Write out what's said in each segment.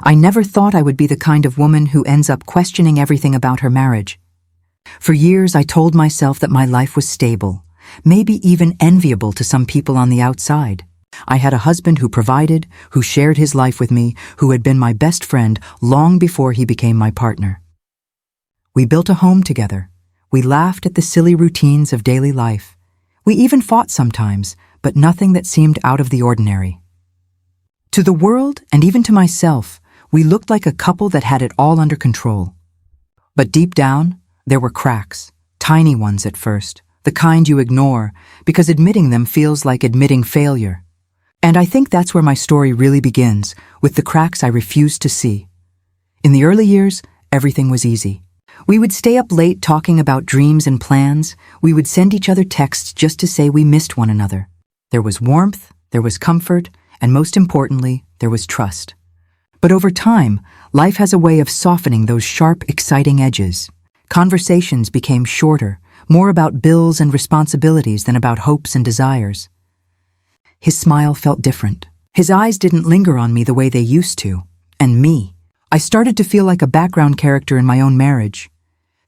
I never thought I would be the kind of woman who ends up questioning everything about her marriage. For years, I told myself that my life was stable, maybe even enviable to some people on the outside. I had a husband who provided, who shared his life with me, who had been my best friend long before he became my partner. We built a home together. We laughed at the silly routines of daily life. We even fought sometimes, but nothing that seemed out of the ordinary. To the world, and even to myself, we looked like a couple that had it all under control. But deep down, there were cracks, tiny ones at first, the kind you ignore, because admitting them feels like admitting failure. And I think that's where my story really begins, with the cracks I refused to see. In the early years, everything was easy. We would stay up late talking about dreams and plans. We would send each other texts just to say we missed one another. There was warmth, there was comfort, and most importantly, there was trust. But over time, life has a way of softening those sharp, exciting edges. Conversations became shorter, more about bills and responsibilities than about hopes and desires. His smile felt different. His eyes didn't linger on me the way they used to. And me. I started to feel like a background character in my own marriage.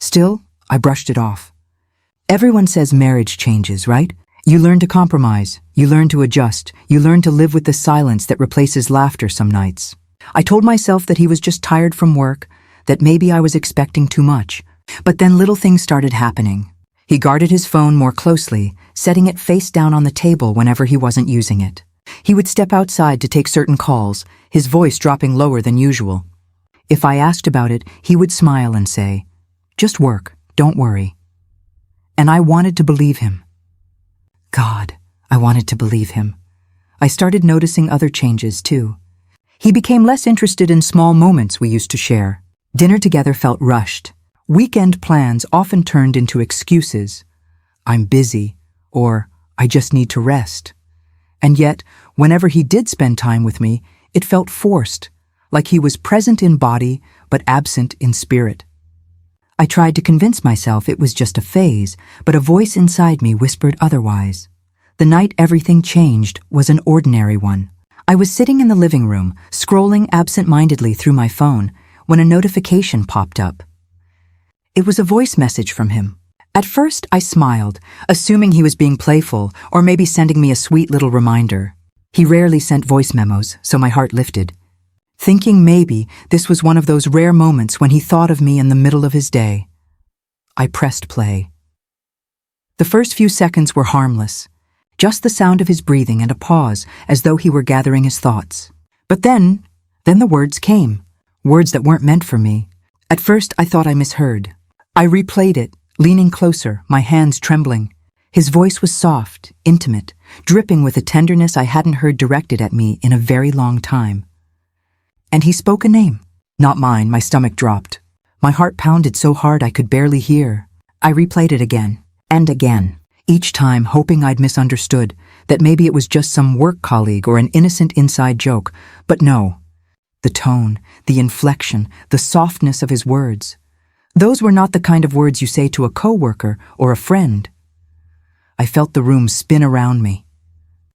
Still, I brushed it off. Everyone says marriage changes, right? You learn to compromise, you learn to adjust, you learn to live with the silence that replaces laughter some nights. I told myself that he was just tired from work, that maybe I was expecting too much. But then little things started happening. He guarded his phone more closely, setting it face down on the table whenever he wasn't using it. He would step outside to take certain calls, his voice dropping lower than usual. If I asked about it, he would smile and say, "Just work, don't worry." And I wanted to believe him. God, I wanted to believe him. I started noticing other changes, too. He became less interested in small moments we used to share. Dinner together felt rushed. Weekend plans often turned into excuses. "I'm busy," or "I just need to rest." And yet, whenever he did spend time with me, it felt forced, like he was present in body but absent in spirit. I tried to convince myself it was just a phase, but a voice inside me whispered otherwise. The night everything changed was an ordinary one. I was sitting in the living room, scrolling absent-mindedly through my phone, when a notification popped up. It was a voice message from him. At first, I smiled, assuming he was being playful or maybe sending me a sweet little reminder. He rarely sent voice memos, so my heart lifted, thinking maybe this was one of those rare moments when he thought of me in the middle of his day. I pressed play. The first few seconds were harmless, just the sound of his breathing and a pause as though he were gathering his thoughts. But then the words came, words that weren't meant for me. At first, I thought I misheard. I replayed it, leaning closer, my hands trembling. His voice was soft, intimate, dripping with a tenderness I hadn't heard directed at me in a very long time. And he spoke a name. Not mine. My stomach dropped. My heart pounded so hard I could barely hear. I replayed it again, and again, each time hoping I'd misunderstood, that maybe it was just some work colleague or an innocent inside joke. But no. The tone, the inflection, the softness of his words. Those were not the kind of words you say to a coworker or a friend. I felt the room spin around me.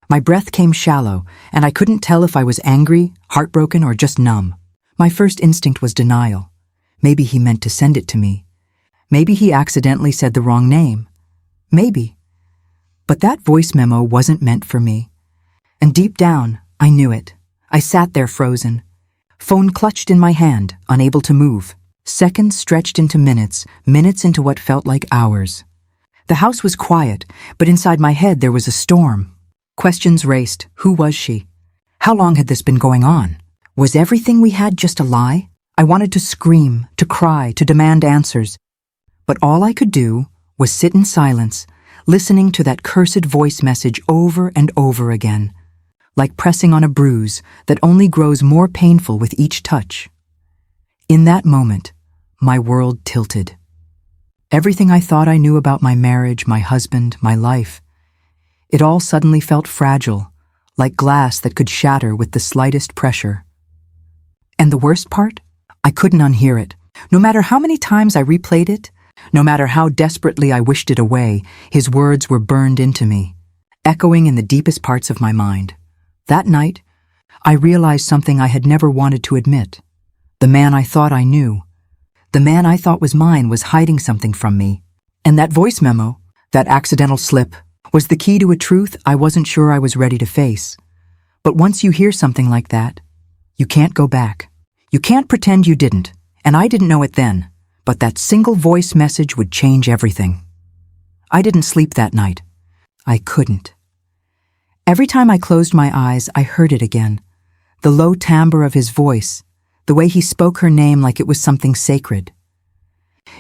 My breath came shallow, and I couldn't tell if I was angry, heartbroken, or just numb. My first instinct was denial. Maybe he meant to send it to me. Maybe he accidentally said the wrong name. Maybe. But that voice memo wasn't meant for me. And deep down, I knew it. I sat there frozen. Phone clutched in my hand, unable to move. Seconds stretched into minutes, minutes into what felt like hours. The house was quiet, but inside my head there was a storm. Questions raced. Who was she? How long had this been going on? Was everything we had just a lie? I wanted to scream, to cry, to demand answers. But all I could do was sit in silence, listening to that cursed voice message over and over again, like pressing on a bruise that only grows more painful with each touch. In that moment, my world tilted. Everything I thought I knew about my marriage, my husband, my life, it all suddenly felt fragile, like glass that could shatter with the slightest pressure. And the worst part? I couldn't unhear it. No matter how many times I replayed it, no matter how desperately I wished it away, his words were burned into me, echoing in the deepest parts of my mind. That night, I realized something I had never wanted to admit. The man I thought I knew, the man I thought was mine, was hiding something from me. And that voice memo, that accidental slip, was the key to a truth I wasn't sure I was ready to face. But once you hear something like that, you can't go back. You can't pretend you didn't, and I didn't know it then, but that single voice message would change everything. I didn't sleep that night. I couldn't. Every time I closed my eyes, I heard it again. The low timbre of his voice, the way he spoke her name like it was something sacred.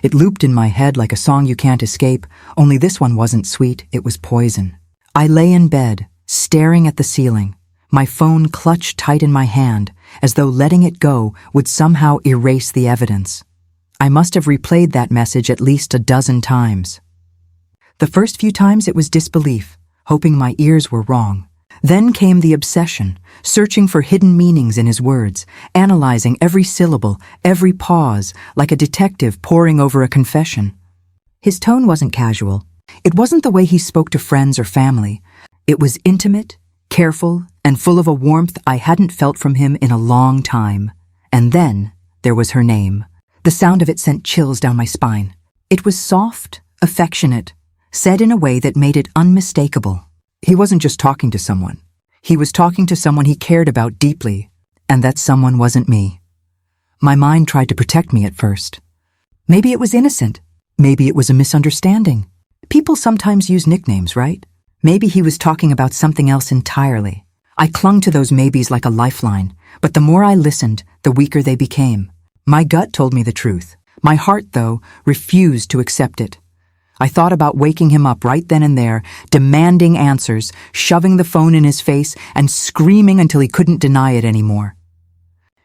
It looped in my head like a song you can't escape, only this one wasn't sweet, it was poison. I lay in bed, staring at the ceiling, my phone clutched tight in my hand, as though letting it go would somehow erase the evidence. I must have replayed that message at least a dozen times. The first few times it was disbelief, hoping my ears were wrong. Then came the obsession, searching for hidden meanings in his words, analyzing every syllable, every pause, like a detective poring over a confession. His tone wasn't casual. It wasn't the way he spoke to friends or family. It was intimate, careful, and full of a warmth I hadn't felt from him in a long time. And then there was her name. The sound of it sent chills down my spine. It was soft, affectionate, said in a way that made it unmistakable. He wasn't just talking to someone. He was talking to someone he cared about deeply, and that someone wasn't me. My mind tried to protect me at first. Maybe it was innocent. Maybe it was a misunderstanding. People sometimes use nicknames, right? Maybe he was talking about something else entirely. I clung to those maybes like a lifeline, but the more I listened, the weaker they became. My gut told me the truth. My heart, though, refused to accept it. I thought about waking him up right then and there, demanding answers, shoving the phone in his face, and screaming until he couldn't deny it anymore.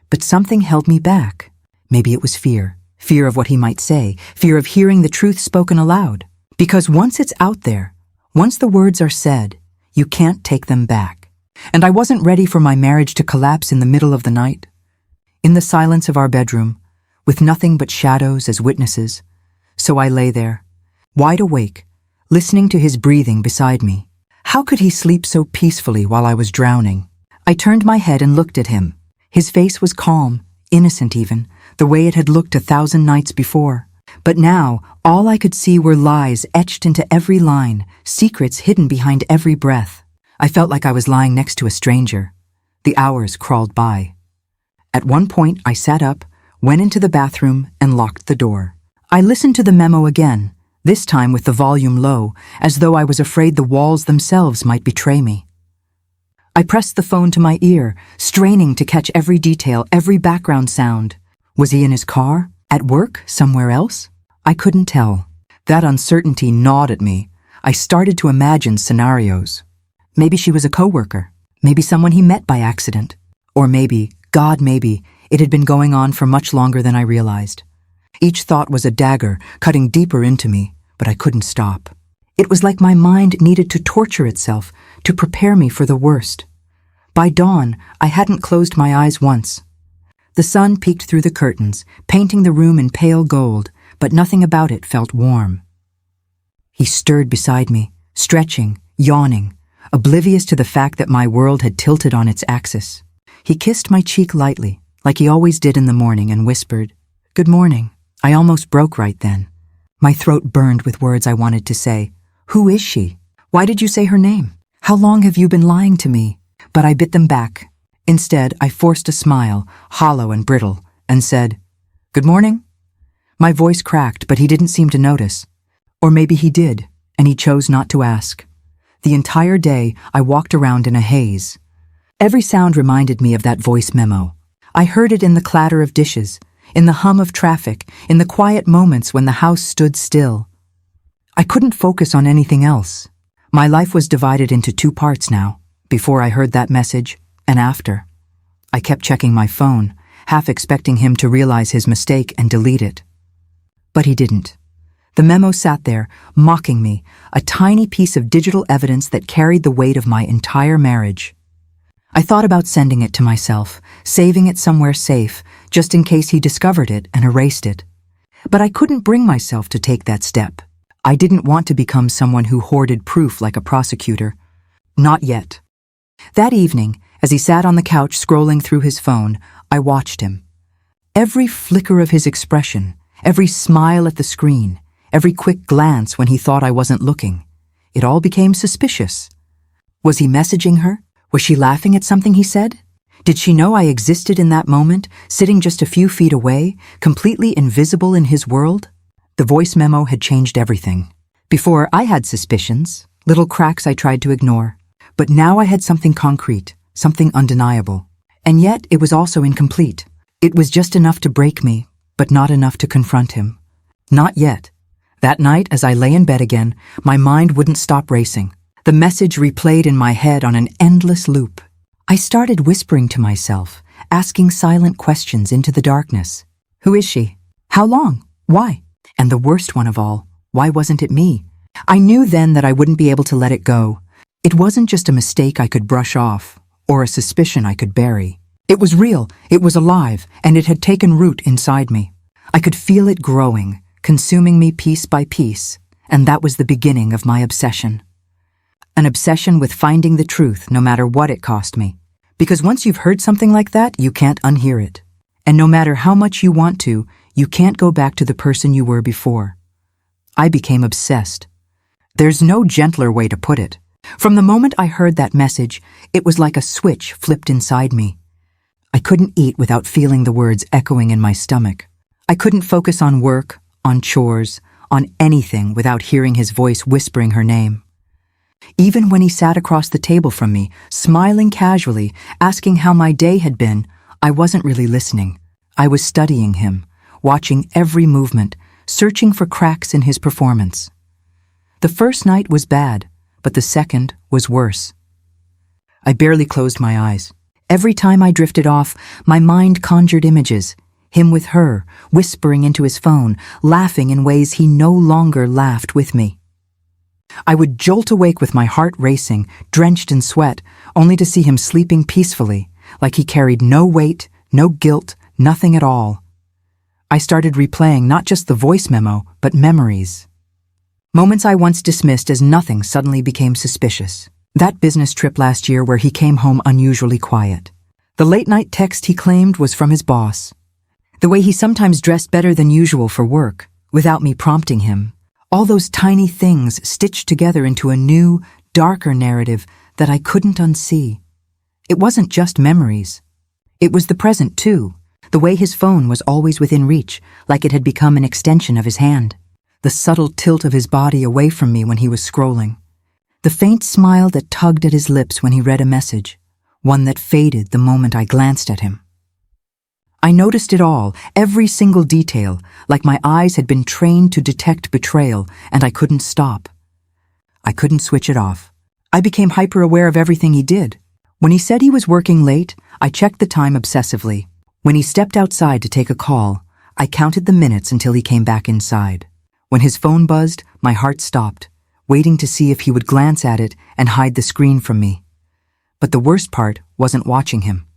But something held me back. Maybe it was fear. Fear of what he might say, fear of hearing the truth spoken aloud. Because once it's out there, once the words are said, you can't take them back. And I wasn't ready for my marriage to collapse in the middle of the night. In the silence of our bedroom, with nothing but shadows as witnesses, so I lay there, wide awake, listening to his breathing beside me. How could he sleep so peacefully while I was drowning? I turned my head and looked at him. His face was calm, innocent even, the way it had looked 1,000 nights before. But now, all I could see were lies etched into every line, secrets hidden behind every breath. I felt like I was lying next to a stranger. The hours crawled by. At one point, I sat up, went into the bathroom, and locked the door. I listened to the memo again, this time with the volume low, as though I was afraid the walls themselves might betray me. I pressed the phone to my ear, straining to catch every detail, every background sound. Was he in his car? At work? Somewhere else? I couldn't tell. That uncertainty gnawed at me. I started to imagine scenarios. Maybe she was a coworker. Maybe someone he met by accident. Or maybe, God maybe, it had been going on for much longer than I realized. Each thought was a dagger, cutting deeper into me, but I couldn't stop. It was like my mind needed to torture itself, to prepare me for the worst. By dawn, I hadn't closed my eyes once. The sun peeked through the curtains, painting the room in pale gold, but nothing about it felt warm. He stirred beside me, stretching, yawning, oblivious to the fact that my world had tilted on its axis. He kissed my cheek lightly, like he always did in the morning, and whispered, "Good morning." I almost broke right then. My throat burned with words I wanted to say. Who is she? Why did you say her name? How long have you been lying to me? But I bit them back. Instead, I forced a smile, hollow and brittle, and said, "Good morning." My voice cracked, but he didn't seem to notice. Or maybe he did, and he chose not to ask. The entire day, I walked around in a haze. Every sound reminded me of that voice memo. I heard it in the clatter of dishes, in the hum of traffic, in the quiet moments when the house stood still. I couldn't focus on anything else. My life was divided into two parts now, before I heard that message and after. I kept checking my phone, half expecting him to realize his mistake and delete it. But he didn't. The memo sat there, mocking me, a tiny piece of digital evidence that carried the weight of my entire marriage. I thought about sending it to myself, saving it somewhere safe, just in case he discovered it and erased it. But I couldn't bring myself to take that step. I didn't want to become someone who hoarded proof like a prosecutor. Not yet. That evening, as he sat on the couch scrolling through his phone, I watched him. Every flicker of his expression, every smile at the screen, every quick glance when he thought I wasn't looking, it all became suspicious. Was he messaging her? Was she laughing at something he said? Did she know I existed in that moment, sitting just a few feet away, completely invisible in his world? The voice memo had changed everything. Before, I had suspicions, little cracks I tried to ignore. But now I had something concrete, something undeniable. And yet, it was also incomplete. It was just enough to break me, but not enough to confront him. Not yet. That night, as I lay in bed again, my mind wouldn't stop racing. The message replayed in my head on an endless loop. I started whispering to myself, asking silent questions into the darkness. Who is she? How long? Why? And the worst one of all, why wasn't it me? I knew then that I wouldn't be able to let it go. It wasn't just a mistake I could brush off, or a suspicion I could bury. It was real, it was alive, and it had taken root inside me. I could feel it growing, consuming me piece by piece, and that was the beginning of my obsession. An obsession with finding the truth no matter what it cost me. Because once you've heard something like that, you can't unhear it. And no matter how much you want to, you can't go back to the person you were before. I became obsessed. There's no gentler way to put it. From the moment I heard that message, it was like a switch flipped inside me. I couldn't eat without feeling the words echoing in my stomach. I couldn't focus on work, on chores, on anything without hearing his voice whispering her name. Even when he sat across the table from me, smiling casually, asking how my day had been, I wasn't really listening. I was studying him, watching every movement, searching for cracks in his performance. The first night was bad, but the second was worse. I barely closed my eyes. Every time I drifted off, my mind conjured images. Him with her, whispering into his phone, laughing in ways he no longer laughed with me. I would jolt awake with my heart racing, drenched in sweat, only to see him sleeping peacefully, like he carried no weight, no guilt, nothing at all. I started replaying not just the voice memo, but memories. Moments I once dismissed as nothing suddenly became suspicious. That business trip last year where he came home unusually quiet. The late-night text he claimed was from his boss. The way he sometimes dressed better than usual for work, without me prompting him. All those tiny things stitched together into a new, darker narrative that I couldn't unsee. It wasn't just memories. It was the present, too. The way his phone was always within reach, like it had become an extension of his hand. The subtle tilt of his body away from me when he was scrolling. The faint smile that tugged at his lips when he read a message, one that faded the moment I glanced at him. I noticed it all, every single detail, like my eyes had been trained to detect betrayal, and I couldn't stop. I couldn't switch it off. I became hyper-aware of everything he did. When he said he was working late, I checked the time obsessively. When he stepped outside to take a call, I counted the minutes until he came back inside. When his phone buzzed, my heart stopped, waiting to see if he would glance at it and hide the screen from me. But the worst part wasn't watching him.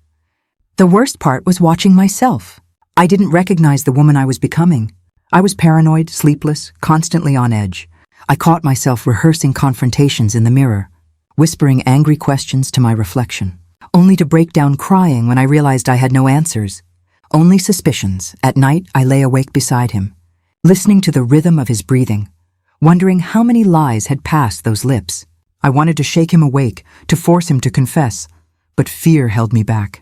The worst part was watching myself. I didn't recognize the woman I was becoming. I was paranoid, sleepless, constantly on edge. I caught myself rehearsing confrontations in the mirror, whispering angry questions to my reflection, only to break down crying when I realized I had no answers. Only suspicions. At night, I lay awake beside him, listening to the rhythm of his breathing, wondering how many lies had passed those lips. I wanted to shake him awake, to force him to confess, but fear held me back.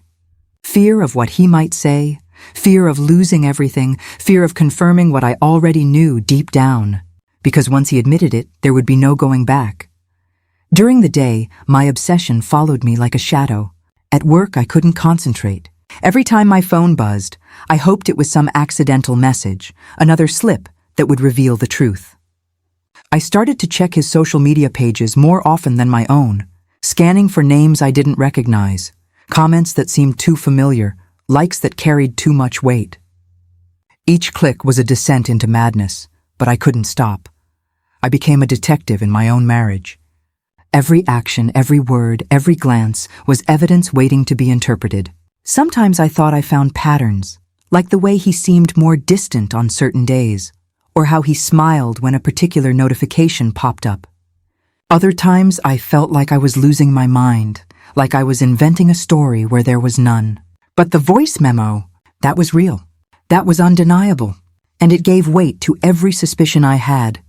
Fear of what he might say, fear of losing everything, fear of confirming what I already knew deep down, because once he admitted it, there would be no going back. During the day, my obsession followed me like a shadow. At work, I couldn't concentrate. Every time my phone buzzed, I hoped it was some accidental message, another slip that would reveal the truth. I started to check his social media pages more often than my own, scanning for names I didn't recognize, comments that seemed too familiar, likes that carried too much weight. Each click was a descent into madness, but I couldn't stop. I became a detective in my own marriage. Every action, every word, every glance was evidence waiting to be interpreted. Sometimes I thought I found patterns, like the way he seemed more distant on certain days, or how he smiled when a particular notification popped up. Other times I felt like I was losing my mind, like I was inventing a story where there was none. But the voice memo, that was real. That was undeniable, and it gave weight to every suspicion I had.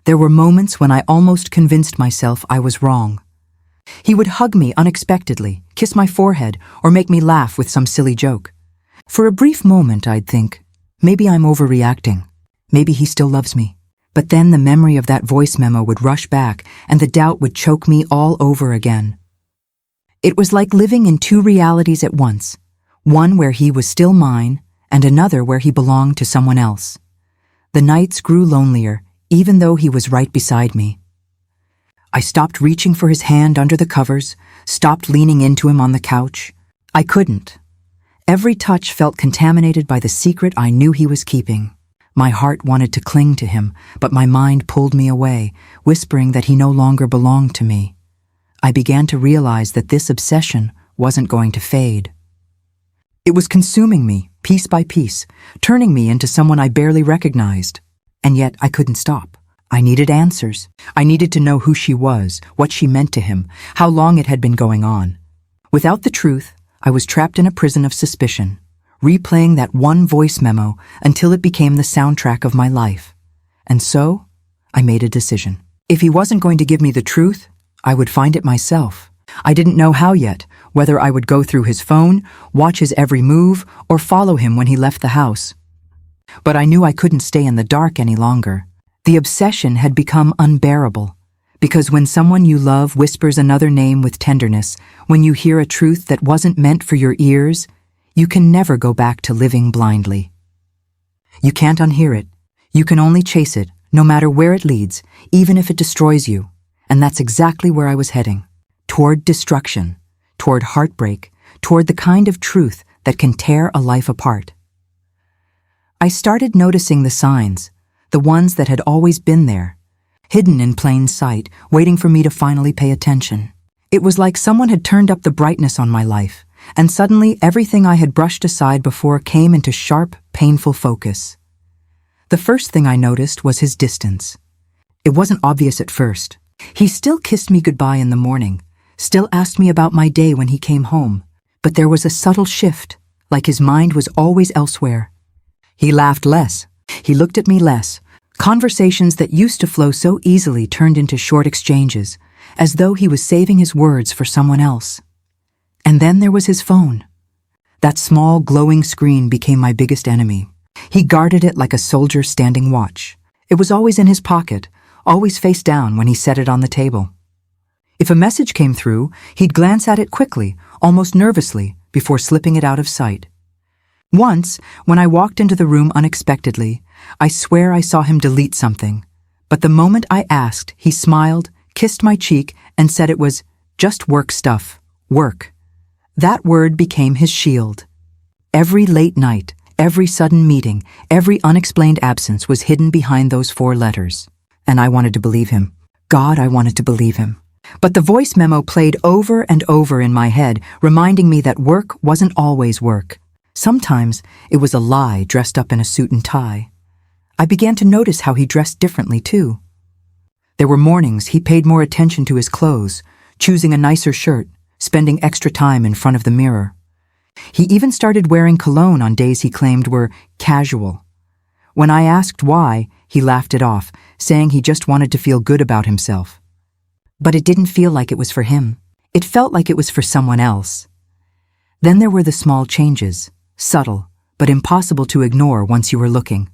There were moments when I almost convinced myself I was wrong. He would hug me unexpectedly, kiss my forehead, or make me laugh with some silly joke. For a brief moment, I'd think, maybe I'm overreacting. Maybe he still loves me. But then the memory of that voice memo would rush back, and the doubt would choke me all over again. It was like living in two realities at once, one where he was still mine, and another where he belonged to someone else. The nights grew lonelier, even though he was right beside me. I stopped reaching for his hand under the covers, stopped leaning into him on the couch. I couldn't. Every touch felt contaminated by the secret I knew he was keeping. My heart wanted to cling to him, but my mind pulled me away, whispering that he no longer belonged to me. I began to realize that this obsession wasn't going to fade. It was consuming me, piece by piece, turning me into someone I barely recognized. And yet I couldn't stop. I needed answers. I needed to know who she was, what she meant to him, how long it had been going on. Without the truth, I was trapped in a prison of suspicion, replaying that one voice memo until it became the soundtrack of my life. And so, I made a decision. If he wasn't going to give me the truth, I would find it myself. I didn't know how yet, whether I would go through his phone, watch his every move, or follow him when he left the house. But I knew I couldn't stay in the dark any longer. The obsession had become unbearable, because when someone you love whispers another name with tenderness, when you hear a truth that wasn't meant for your ears, you can never go back to living blindly. You can't unhear it. You can only chase it, no matter where it leads, even if it destroys you. And that's exactly where I was heading. Toward destruction, toward heartbreak, toward the kind of truth that can tear a life apart. I started noticing the signs, the ones that had always been there, hidden in plain sight, waiting for me to finally pay attention. It was like someone had turned up the brightness on my life, and suddenly everything I had brushed aside before came into sharp, painful focus. The first thing I noticed was his distance. It wasn't obvious at first. He still kissed me goodbye in the morning, still asked me about my day when he came home, but there was a subtle shift, like his mind was always elsewhere. He laughed less. He looked at me less. Conversations that used to flow so easily turned into short exchanges, as though he was saving his words for someone else. And then there was his phone. That small, glowing screen became my biggest enemy. He guarded it like a soldier standing watch. It was always in his pocket, always face down when he set it on the table. If a message came through, he'd glance at it quickly, almost nervously, before slipping it out of sight. Once, when I walked into the room unexpectedly, I swear I saw him delete something. But the moment I asked, he smiled, kissed my cheek, and said it was just work stuff, work. That word became his shield. Every late night, every sudden meeting, every unexplained absence was hidden behind those 4 letters. And I wanted to believe him. God, I wanted to believe him. But the voice memo played over and over in my head, reminding me that work wasn't always work. Sometimes it was a lie dressed up in a suit and tie. I began to notice how he dressed differently, too. There were mornings he paid more attention to his clothes, choosing a nicer shirt, spending extra time in front of the mirror. He even started wearing cologne on days he claimed were casual. When I asked why, he laughed it off, saying he just wanted to feel good about himself. But it didn't feel like it was for him. It felt like it was for someone else. Then there were the small changes, subtle, but impossible to ignore once you were looking.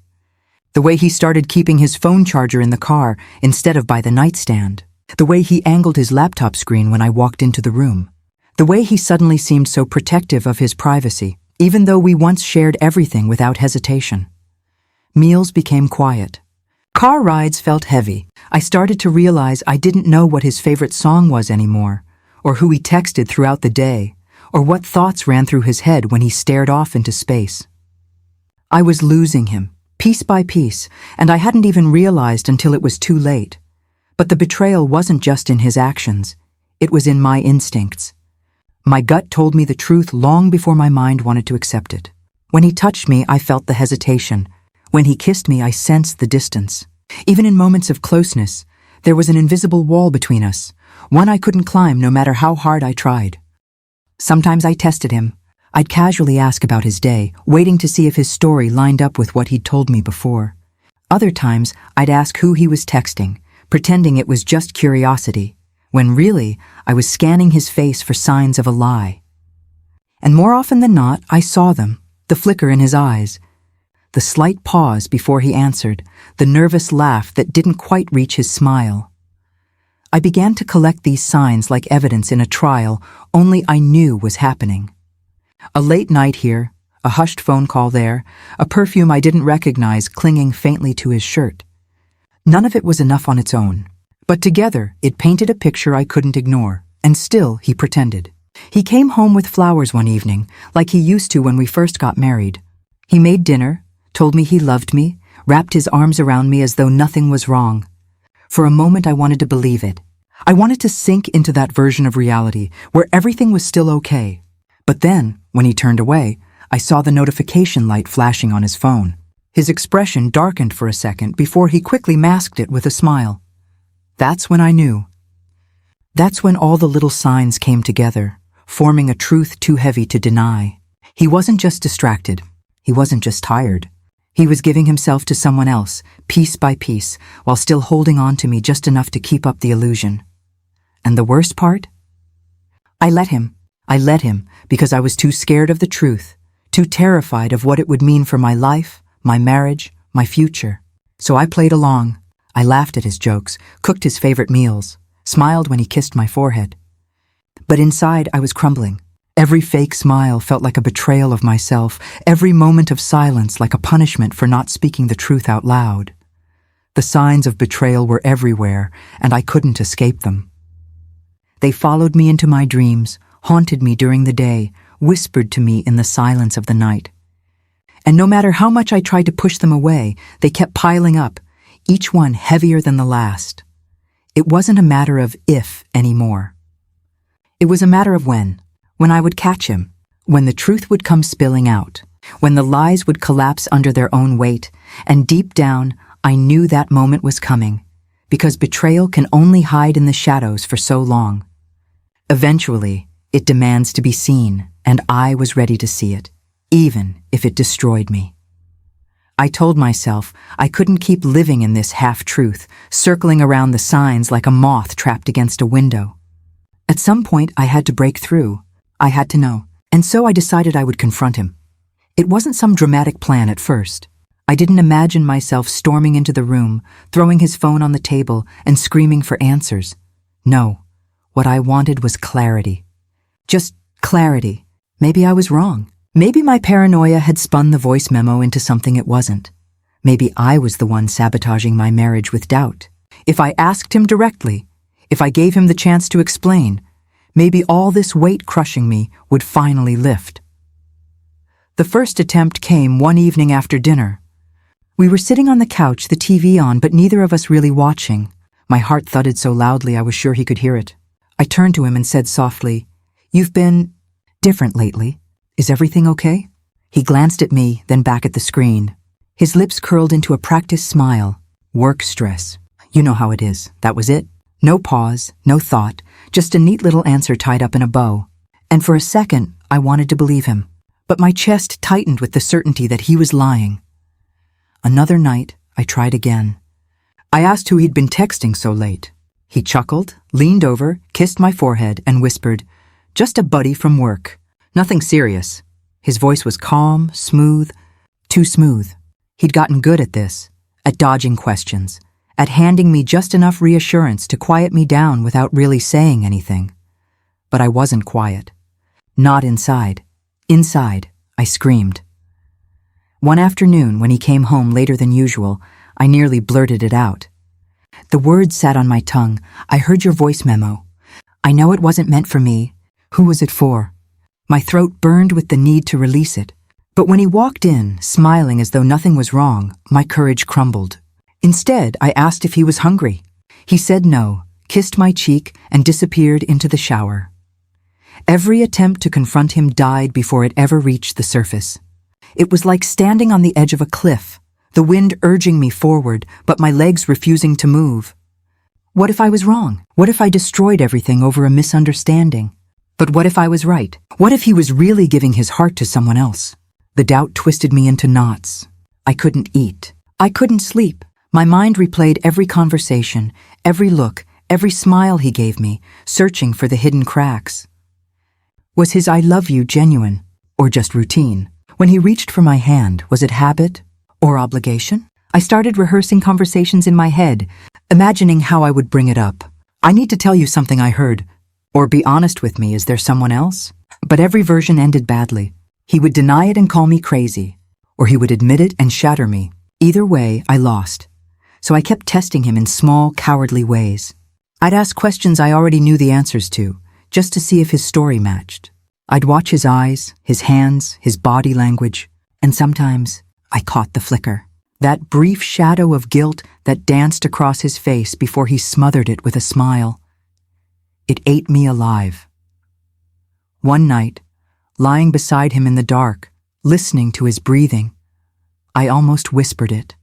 The way he started keeping his phone charger in the car instead of by the nightstand. The way he angled his laptop screen when I walked into the room. The way he suddenly seemed so protective of his privacy, even though we once shared everything without hesitation. Meals became quiet. Car rides felt heavy. I started to realize I didn't know what his favorite song was anymore, or who he texted throughout the day, or what thoughts ran through his head when he stared off into space. I was losing him, piece by piece, and I hadn't even realized until it was too late. But the betrayal wasn't just in his actions. It was in my instincts. My gut told me the truth long before my mind wanted to accept it. When he touched me, I felt the hesitation. When he kissed me, I sensed the distance. Even in moments of closeness, there was an invisible wall between us, one I couldn't climb no matter how hard I tried. Sometimes I tested him. I'd casually ask about his day, waiting to see if his story lined up with what he'd told me before. Other times, I'd ask who he was texting, pretending it was just curiosity, when really, I was scanning his face for signs of a lie. And more often than not, I saw them, the flicker in his eyes, the slight pause before he answered, the nervous laugh that didn't quite reach his smile. I began to collect these signs like evidence in a trial only I knew was happening. A late night here, a hushed phone call there, a perfume I didn't recognize clinging faintly to his shirt. None of it was enough on its own, but together it painted a picture I couldn't ignore, and still he pretended. He came home with flowers one evening, like he used to when we first got married. He made dinner, told me he loved me, wrapped his arms around me as though nothing was wrong. For a moment I wanted to believe it. I wanted to sink into that version of reality, where everything was still okay. But then, when he turned away, I saw the notification light flashing on his phone. His expression darkened for a second before he quickly masked it with a smile. That's when I knew. That's when all the little signs came together, forming a truth too heavy to deny. He wasn't just distracted. He wasn't just tired. He was giving himself to someone else, piece by piece, while still holding on to me just enough to keep up the illusion. And the worst part? I let him. I let him because I was too scared of the truth, too terrified of what it would mean for my life, my marriage, my future. So I played along. I laughed at his jokes, cooked his favorite meals, smiled when he kissed my forehead. But inside I was crumbling. Every fake smile felt like a betrayal of myself, every moment of silence like a punishment for not speaking the truth out loud. The signs of betrayal were everywhere, and I couldn't escape them. They followed me into my dreams, haunted me during the day, whispered to me in the silence of the night. And no matter how much I tried to push them away, they kept piling up, each one heavier than the last. It wasn't a matter of if anymore. It was a matter of when I would catch him, when the truth would come spilling out, when the lies would collapse under their own weight, and deep down, I knew that moment was coming, because betrayal can only hide in the shadows for so long. Eventually, it demands to be seen, and I was ready to see it, even if it destroyed me. I told myself I couldn't keep living in this half-truth, circling around the signs like a moth trapped against a window. At some point, I had to break through. I had to know, and so I decided I would confront him. It wasn't some dramatic plan at first. I didn't imagine myself storming into the room, throwing his phone on the table, and screaming for answers. No, what I wanted was clarity. Just clarity. Maybe I was wrong. Maybe my paranoia had spun the voice memo into something it wasn't. Maybe I was the one sabotaging my marriage with doubt. If I asked him directly, if I gave him the chance to explain, maybe all this weight crushing me would finally lift. The first attempt came one evening after dinner. We were sitting on the couch, the TV on, but neither of us really watching. My heart thudded so loudly I was sure he could hear it. I turned to him and said softly, "You've been different lately. Is everything okay?" He glanced at me, then back at the screen. His lips curled into a practiced smile. Work stress. You know how it is. That was it. No pause, no thought, just a neat little answer tied up in a bow. And for a second, I wanted to believe him. But my chest tightened with the certainty that he was lying. Another night, I tried again. I asked who he'd been texting so late. He chuckled, leaned over, kissed my forehead, and whispered, "Just a buddy from work. Nothing serious." His voice was calm, smooth, too smooth. He'd gotten good at this, at dodging questions, at handing me just enough reassurance to quiet me down without really saying anything. But I wasn't quiet. Not inside. Inside, I screamed. One afternoon, when he came home later than usual, I nearly blurted it out. The words sat on my tongue. "I heard your voice memo. I know it wasn't meant for me. Who was it for?" My throat burned with the need to release it. But when he walked in, smiling as though nothing was wrong, my courage crumbled. Instead, I asked if he was hungry. He said no, kissed my cheek, and disappeared into the shower. Every attempt to confront him died before it ever reached the surface. It was like standing on the edge of a cliff, the wind urging me forward, but my legs refusing to move. What if I was wrong? What if I destroyed everything over a misunderstanding? But what if I was right? What if he was really giving his heart to someone else? The doubt twisted me into knots. I couldn't eat. I couldn't sleep. My mind replayed every conversation, every look, every smile he gave me, searching for the hidden cracks. Was his "I love you" genuine, or just routine? When he reached for my hand, was it habit or obligation? I started rehearsing conversations in my head, imagining how I would bring it up. "I need to tell you something I heard. Or be honest with me, is there someone else?" But every version ended badly. He would deny it and call me crazy, or he would admit it and shatter me. Either way, I lost. So I kept testing him in small, cowardly ways. I'd ask questions I already knew the answers to, just to see if his story matched. I'd watch his eyes, his hands, his body language, and sometimes I caught the flicker. That brief shadow of guilt that danced across his face before he smothered it with a smile. It ate me alive. One night, lying beside him in the dark, listening to his breathing, I almost whispered it.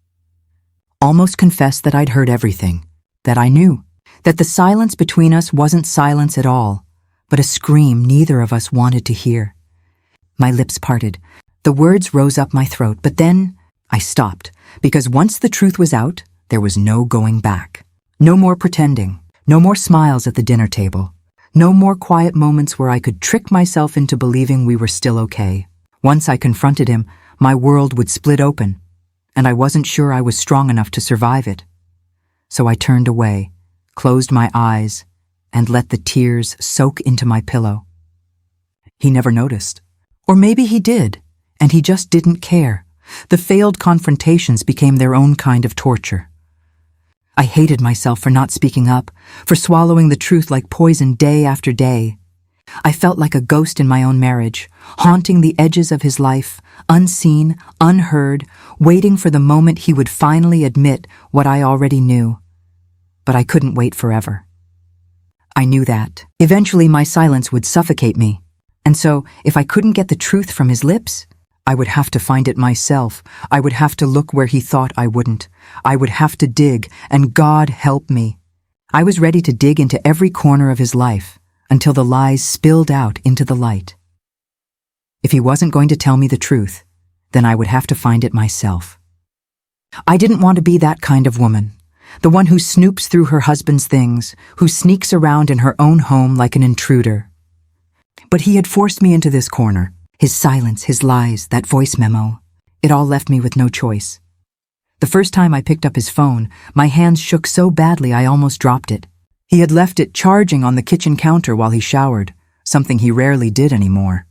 Almost confessed that I'd heard everything, that I knew, that the silence between us wasn't silence at all, but a scream neither of us wanted to hear. My lips parted. The words rose up my throat, but then I stopped, because once the truth was out, there was no going back. No more pretending, no more smiles at the dinner table, no more quiet moments where I could trick myself into believing we were still okay. Once I confronted him, my world would split open, and I wasn't sure I was strong enough to survive it. So I turned away, closed my eyes, and let the tears soak into my pillow. He never noticed. Or maybe he did, and he just didn't care. The failed confrontations became their own kind of torture. I hated myself for not speaking up, for swallowing the truth like poison day after day. I felt like a ghost in my own marriage, haunting the edges of his life, unseen, unheard, waiting for the moment he would finally admit what I already knew. But I couldn't wait forever. I knew that. Eventually my silence would suffocate me. And so, if I couldn't get the truth from his lips, I would have to find it myself. I would have to look where he thought I wouldn't. I would have to dig, and God help me. I was ready to dig into every corner of his life, until the lies spilled out into the light. If he wasn't going to tell me the truth, then I would have to find it myself. I didn't want to be that kind of woman, the one who snoops through her husband's things, who sneaks around in her own home like an intruder. But he had forced me into this corner. His silence, his lies, that voice memo, it all left me with no choice. The first time I picked up his phone, my hands shook so badly I almost dropped it. He had left it charging on the kitchen counter while he showered, something he rarely did anymore.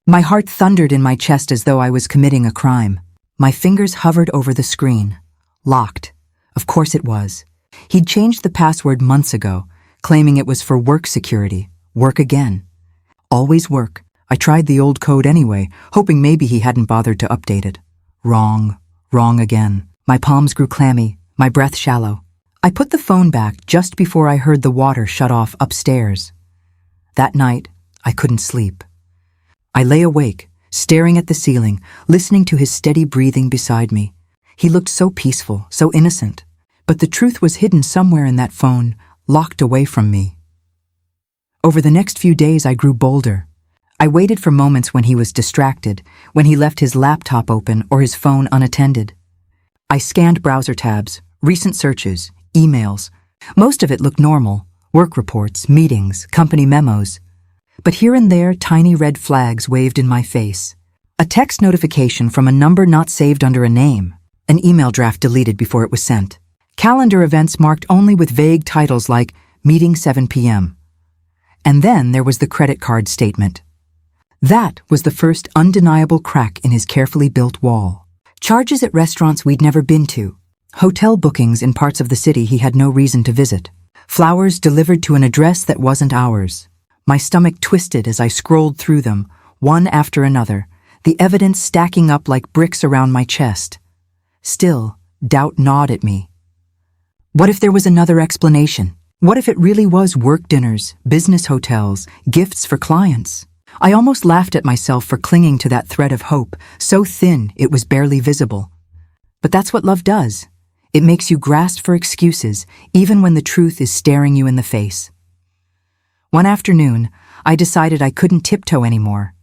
My heart thundered in my chest as though I was committing a crime. My fingers hovered over the screen. Locked. Of course it was. He'd changed the password months ago, claiming it was for work security. Work again. Always work. I tried the old code anyway, hoping maybe he hadn't bothered to update it. Wrong. Wrong again. My palms grew clammy, my breath shallow. I put the phone back just before I heard the water shut off upstairs. That night, I couldn't sleep. I lay awake, staring at the ceiling, listening to his steady breathing beside me. He looked so peaceful, so innocent, but the truth was hidden somewhere in that phone, locked away from me. Over the next few days, I grew bolder. I waited for moments when he was distracted, when he left his laptop open or his phone unattended. I scanned browser tabs, recent searches, emails. Most of it looked normal, work reports, meetings, company memos. But here and there, tiny red flags waved in my face. A text notification from a number not saved under a name, an email draft deleted before it was sent. Calendar events marked only with vague titles like Meeting 7 p.m. And then there was the credit card statement. That was the first undeniable crack in his carefully built wall. Charges at restaurants we'd never been to. Hotel bookings in parts of the city he had no reason to visit. Flowers delivered to an address that wasn't ours. My stomach twisted as I scrolled through them, one after another, the evidence stacking up like bricks around my chest. Still, doubt gnawed at me. What if there was another explanation? What if it really was work dinners, business hotels, gifts for clients? I almost laughed at myself for clinging to that thread of hope, so thin it was barely visible. But that's what love does. It makes you grasp for excuses, even when the truth is staring you in the face. One afternoon, I decided I couldn't tiptoe anymore.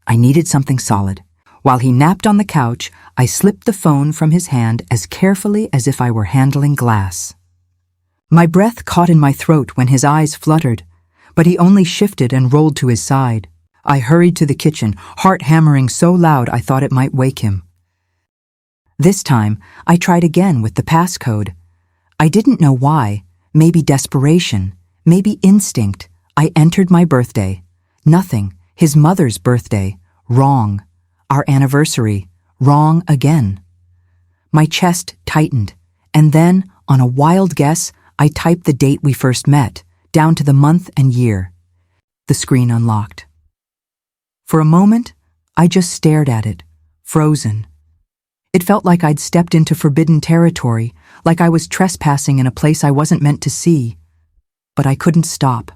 I needed something solid. While he napped on the couch, I slipped the phone from his hand as carefully as if I were handling glass. My breath caught in my throat when his eyes fluttered, but he only shifted and rolled to his side. I hurried to the kitchen, heart hammering so loud I thought it might wake him. This time, I tried again with the passcode. I didn't know why, maybe desperation, maybe instinct. I entered my birthday. Nothing, his mother's birthday, wrong. Our anniversary, wrong again. My chest tightened, and then, on a wild guess, I typed the date we first met, down to the month and year. The screen unlocked. For a moment, I just stared at it, frozen. It felt like I'd stepped into forbidden territory, like I was trespassing in a place I wasn't meant to see. But I couldn't stop.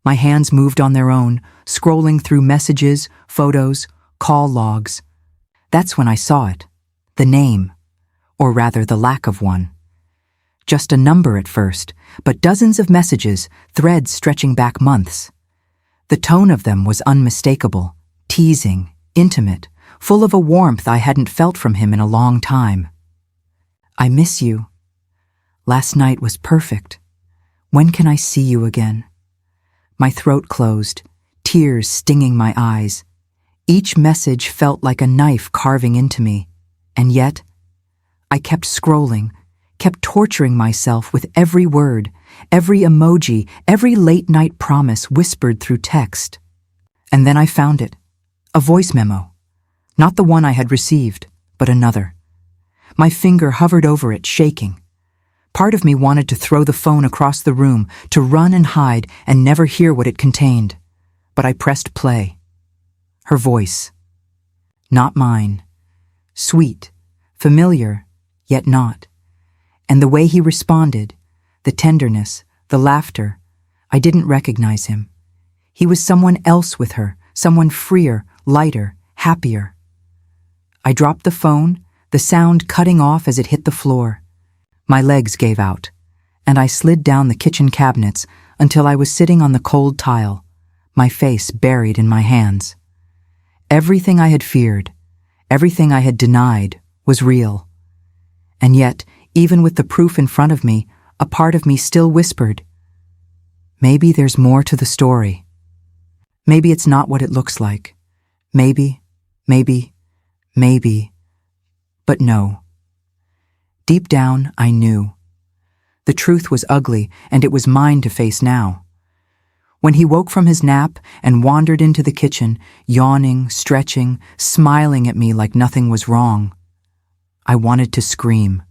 My hands moved on their own, scrolling through messages, photos, call logs. That's when I saw it. The name. Or rather, the lack of one. Just a number at first, but dozens of messages, threads stretching back months. The tone of them was unmistakable, teasing, intimate, full of a warmth I hadn't felt from him in a long time. I miss you. Last night was perfect. When can I see you again? My throat closed, tears stinging my eyes. Each message felt like a knife carving into me, and yet, I kept scrolling, kept torturing myself with every word, every emoji, every late-night promise whispered through text. And then I found it, a voice memo. Not the one I had received, but another. My finger hovered over it, shaking. Part of me wanted to throw the phone across the room, to run and hide and never hear what it contained. But I pressed play. Her voice. Not mine. Sweet, familiar, yet not. And the way he responded, the tenderness, the laughter, I didn't recognize him. He was someone else with her, someone freer, lighter, happier. I dropped the phone, the sound cutting off as it hit the floor. My legs gave out, and I slid down the kitchen cabinets until I was sitting on the cold tile, my face buried in my hands. Everything I had feared, everything I had denied, was real. And yet, even with the proof in front of me, a part of me still whispered, maybe there's more to the story. Maybe it's not what it looks like. Maybe, but no. Deep down, I knew. The truth was ugly, and it was mine to face now. When he woke from his nap and wandered into the kitchen, yawning, stretching, smiling at me like nothing was wrong, I wanted to scream.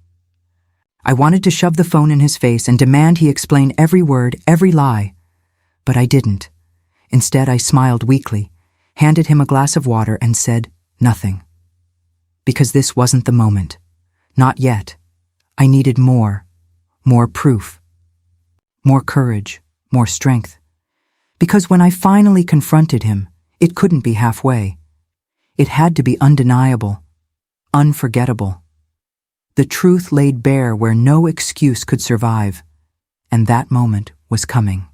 I wanted to shove the phone in his face and demand he explain every word, every lie. But I didn't. Instead, I smiled weakly, handed him a glass of water, and said nothing. Because this wasn't the moment. Not yet. I needed more proof, more courage, more strength. Because when I finally confronted him, it couldn't be halfway. It had to be undeniable, unforgettable. The truth laid bare where no excuse could survive, and that moment was coming.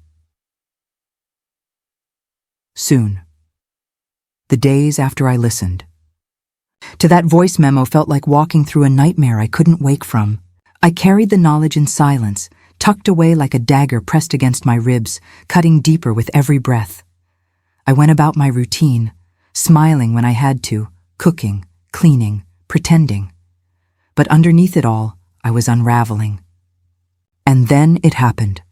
Soon. The days after I listened. To that voice memo felt like walking through a nightmare I couldn't wake from. I carried the knowledge in silence, tucked away like a dagger pressed against my ribs, cutting deeper with every breath. I went about my routine, smiling when I had to, cooking, cleaning, pretending. But underneath it all, I was unraveling. And then it happened.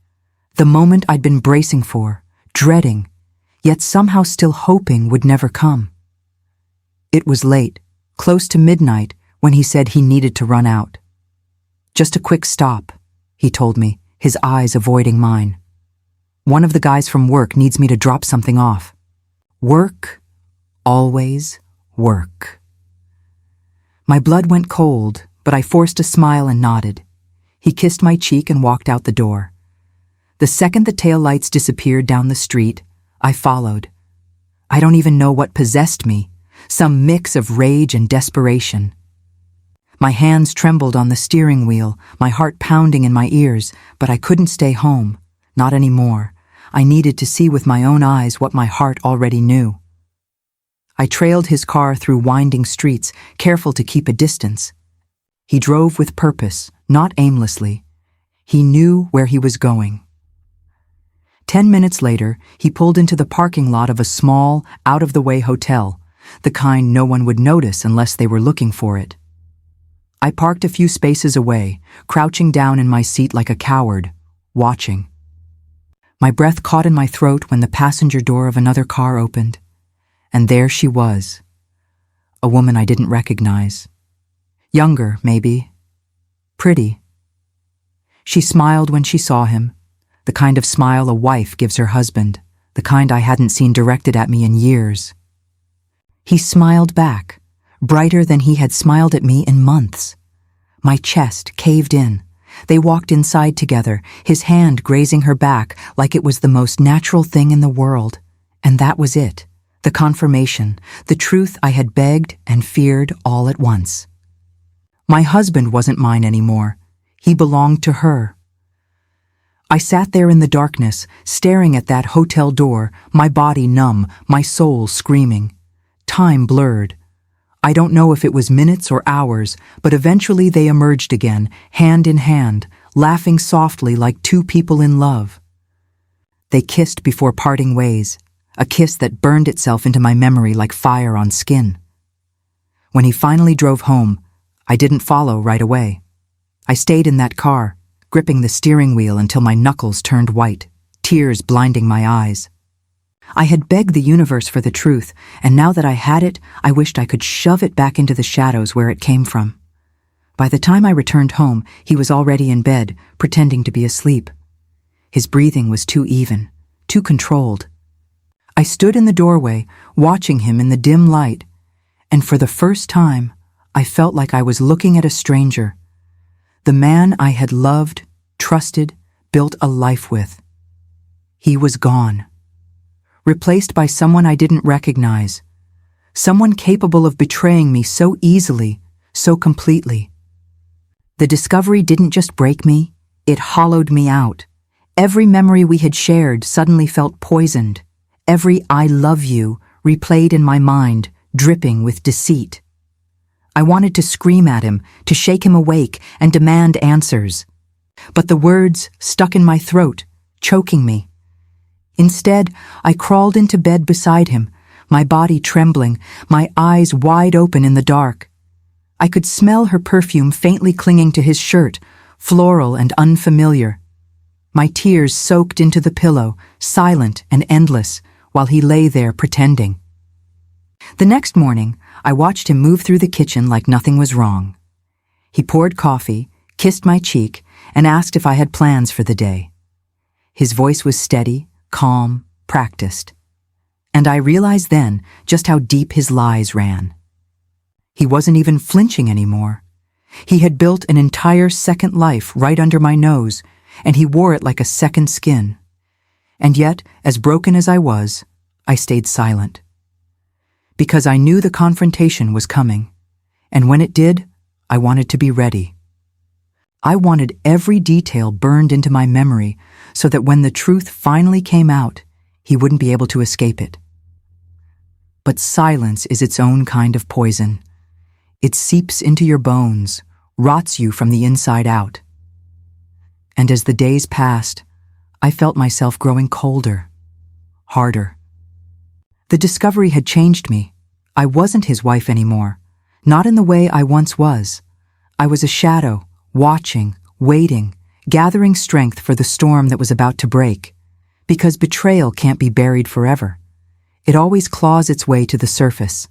The moment I'd been bracing for, dreading, yet somehow still hoping would never come. It was late, close to midnight, when he said he needed to run out. Just a quick stop, he told me, his eyes avoiding mine. One of the guys from work needs me to drop something off. Work, always work. My blood went cold, but I forced a smile and nodded. He kissed my cheek and walked out the door. The second the taillights disappeared down the street, I followed. I don't even know what possessed me, some mix of rage and desperation. My hands trembled on the steering wheel, my heart pounding in my ears, but I couldn't stay home, not anymore. I needed to see with my own eyes what my heart already knew. I trailed his car through winding streets, careful to keep a distance. He drove with purpose, not aimlessly. He knew where he was going. 10 minutes later, he pulled into the parking lot of a small, out-of-the-way hotel, the kind no one would notice unless they were looking for it. I parked a few spaces away, crouching down in my seat like a coward, watching. My breath caught in my throat when the passenger door of another car opened, and there she was, a woman I didn't recognize. Younger, maybe. Pretty. She smiled when she saw him, the kind of smile a wife gives her husband, the kind I hadn't seen directed at me in years. He smiled back, brighter than he had smiled at me in months. My chest caved in. They walked inside together, his hand grazing her back like it was the most natural thing in the world. And that was it, the confirmation, the truth I had begged and feared all at once. My husband wasn't mine anymore. He belonged to her. I sat there in the darkness, staring at that hotel door, my body numb, my soul screaming. Time blurred. I don't know if it was minutes or hours, but eventually they emerged again, hand in hand, laughing softly like two people in love. They kissed before parting ways, a kiss that burned itself into my memory like fire on skin. When he finally drove home, I didn't follow right away. I stayed in that car, gripping the steering wheel until my knuckles turned white, tears blinding my eyes. I had begged the universe for the truth, and now that I had it, I wished I could shove it back into the shadows where it came from. By the time I returned home, he was already in bed, pretending to be asleep. His breathing was too even, too controlled. I stood in the doorway, watching him in the dim light, and for the first time, I felt like I was looking at a stranger. The man I had loved, trusted, built a life with. He was gone. Replaced by someone I didn't recognize. Someone capable of betraying me so easily, so completely. The discovery didn't just break me, it hollowed me out. Every memory we had shared suddenly felt poisoned. Every "I love you" replayed in my mind, dripping with deceit. I wanted to scream at him, to shake him awake, and demand answers. But the words stuck in my throat, choking me. Instead, I crawled into bed beside him, my body trembling, my eyes wide open in the dark. I could smell her perfume faintly clinging to his shirt, floral and unfamiliar. My tears soaked into the pillow, silent and endless, while he lay there pretending. The next morning, I watched him move through the kitchen like nothing was wrong. He poured coffee, kissed my cheek, and asked if I had plans for the day. His voice was steady, calm, practiced. And I realized then just how deep his lies ran. He wasn't even flinching anymore. He had built an entire second life right under my nose, and he wore it like a second skin. And yet, as broken as I was, I stayed silent. Because I knew the confrontation was coming, and when it did, I wanted to be ready. I wanted every detail burned into my memory so that when the truth finally came out, he wouldn't be able to escape it. But silence is its own kind of poison. It seeps into your bones, rots you from the inside out. And as the days passed, I felt myself growing colder, harder. The discovery had changed me. I wasn't his wife anymore, not in the way I once was. I was a shadow, watching, waiting, gathering strength for the storm that was about to break. Because betrayal can't be buried forever. It always claws its way to the surface.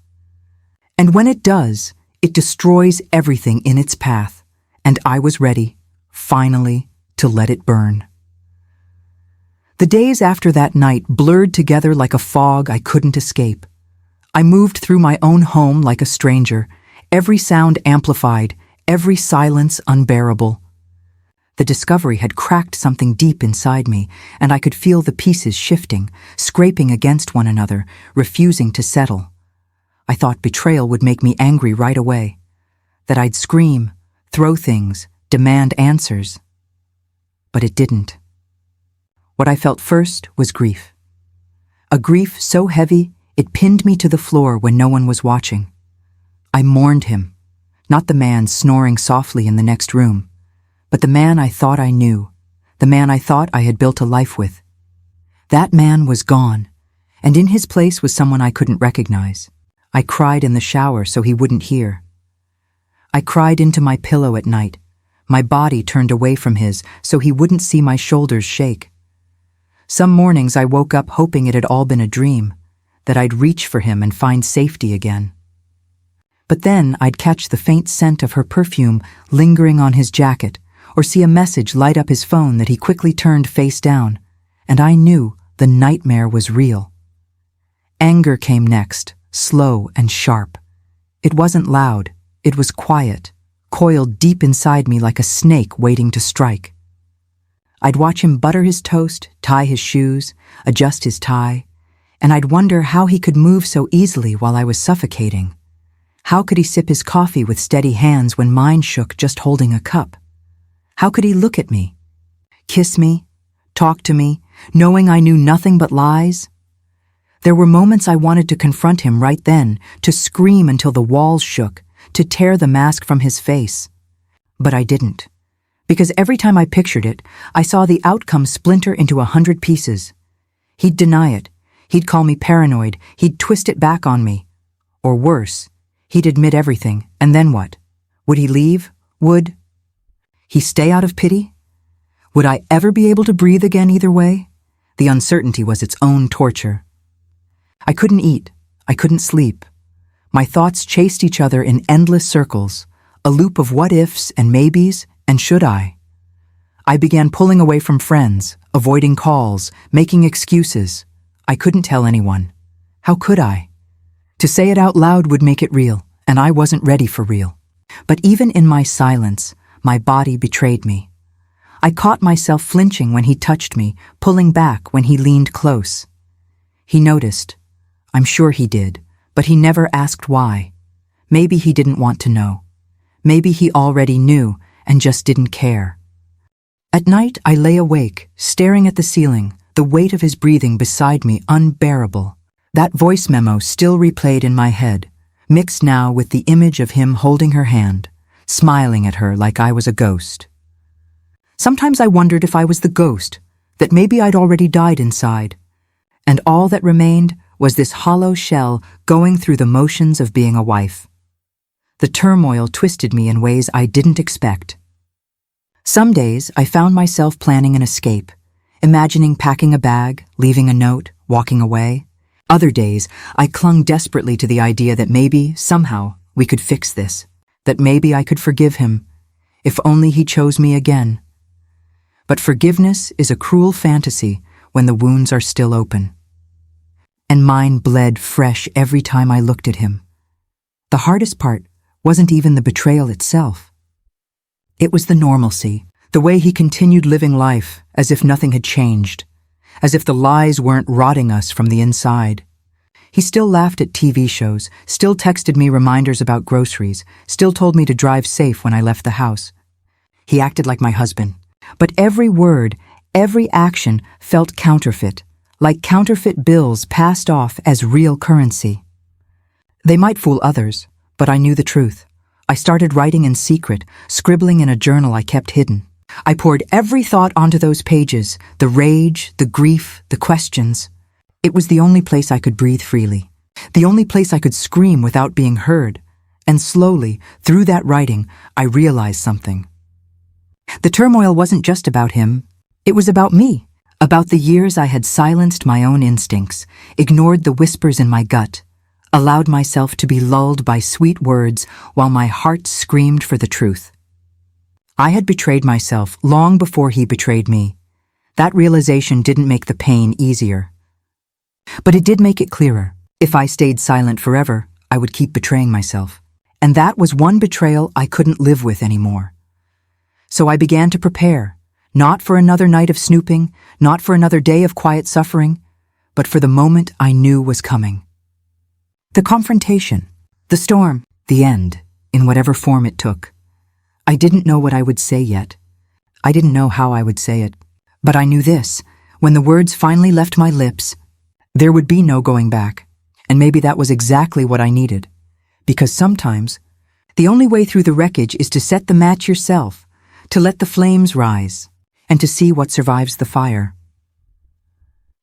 And when it does, it destroys everything in its path. And I was ready, finally, to let it burn. The days after that night blurred together like a fog I couldn't escape. I moved through my own home like a stranger, every sound amplified, every silence unbearable. The discovery had cracked something deep inside me, and I could feel the pieces shifting, scraping against one another, refusing to settle. I thought betrayal would make me angry right away, that I'd scream, throw things, demand answers. But it didn't. What I felt first was grief. A grief so heavy it pinned me to the floor when no one was watching. I mourned him, not the man snoring softly in the next room, but the man I thought I knew, the man I thought I had built a life with. That man was gone, and in his place was someone I couldn't recognize. I cried in the shower so he wouldn't hear. I cried into my pillow at night, my body turned away from his so he wouldn't see my shoulders shake. Some mornings I woke up hoping it had all been a dream, that I'd reach for him and find safety again. But then I'd catch the faint scent of her perfume lingering on his jacket, or see a message light up his phone that he quickly turned face down, and I knew the nightmare was real. Anger came next, slow and sharp. It wasn't loud, it was quiet, coiled deep inside me like a snake waiting to strike. I'd watch him butter his toast, tie his shoes, adjust his tie, and I'd wonder how he could move so easily while I was suffocating. How could he sip his coffee with steady hands when mine shook just holding a cup? How could he look at me, kiss me, talk to me, knowing I knew nothing but lies? There were moments I wanted to confront him right then, to scream until the walls shook, to tear the mask from his face. But I didn't, because every time I pictured it, I saw the outcome splinter into 100 pieces. He'd deny it. He'd call me paranoid, he'd twist it back on me. Or worse, he'd admit everything, and then what? Would he leave? Would he stay out of pity? Would I ever be able to breathe again either way? The uncertainty was its own torture. I couldn't eat, I couldn't sleep. My thoughts chased each other in endless circles, a loop of what-ifs and maybes and should I. I began pulling away from friends, avoiding calls, making excuses. I couldn't tell anyone. How could I? To say it out loud would make it real, and I wasn't ready for real. But even in my silence, my body betrayed me. I caught myself flinching when he touched me, pulling back when he leaned close. He noticed. I'm sure he did, but he never asked why. Maybe he didn't want to know. Maybe he already knew and just didn't care. At night, I lay awake, staring at the ceiling, the weight of his breathing beside me unbearable. That voice memo still replayed in my head, mixed now with the image of him holding her hand, smiling at her like I was a ghost. Sometimes I wondered if I was the ghost, that maybe I'd already died inside, and all that remained was this hollow shell going through the motions of being a wife. The turmoil twisted me in ways I didn't expect. Some days I found myself planning an escape, imagining packing a bag, leaving a note, walking away. Other days, I clung desperately to the idea that maybe, somehow, we could fix this, that maybe I could forgive him, if only he chose me again. But forgiveness is a cruel fantasy when the wounds are still open. And mine bled fresh every time I looked at him. The hardest part wasn't even the betrayal itself. It was the normalcy, the way he continued living life as if nothing had changed, as if the lies weren't rotting us from the inside. He still laughed at TV shows, still texted me reminders about groceries, still told me to drive safe when I left the house. He acted like my husband, but every word, every action felt counterfeit, like counterfeit bills passed off as real currency. They might fool others, but I knew the truth. I started writing in secret, scribbling in a journal I kept hidden. I poured every thought onto those pages, the rage, the grief, the questions. It was the only place I could breathe freely, the only place I could scream without being heard. And slowly, through that writing, I realized something. The turmoil wasn't just about him. It was about me, about the years I had silenced my own instincts, ignored the whispers in my gut, allowed myself to be lulled by sweet words while my heart screamed for the truth. I had betrayed myself long before he betrayed me. That realization didn't make the pain easier. But it did make it clearer. If I stayed silent forever, I would keep betraying myself. And that was one betrayal I couldn't live with anymore. So I began to prepare, not for another night of snooping, not for another day of quiet suffering, but for the moment I knew was coming. The confrontation, the storm, the end, in whatever form it took. I didn't know what I would say yet. I didn't know how I would say it. But I knew this. When the words finally left my lips, there would be no going back. And maybe that was exactly what I needed. Because sometimes, the only way through the wreckage is to set the match yourself, to let the flames rise, and to see what survives the fire.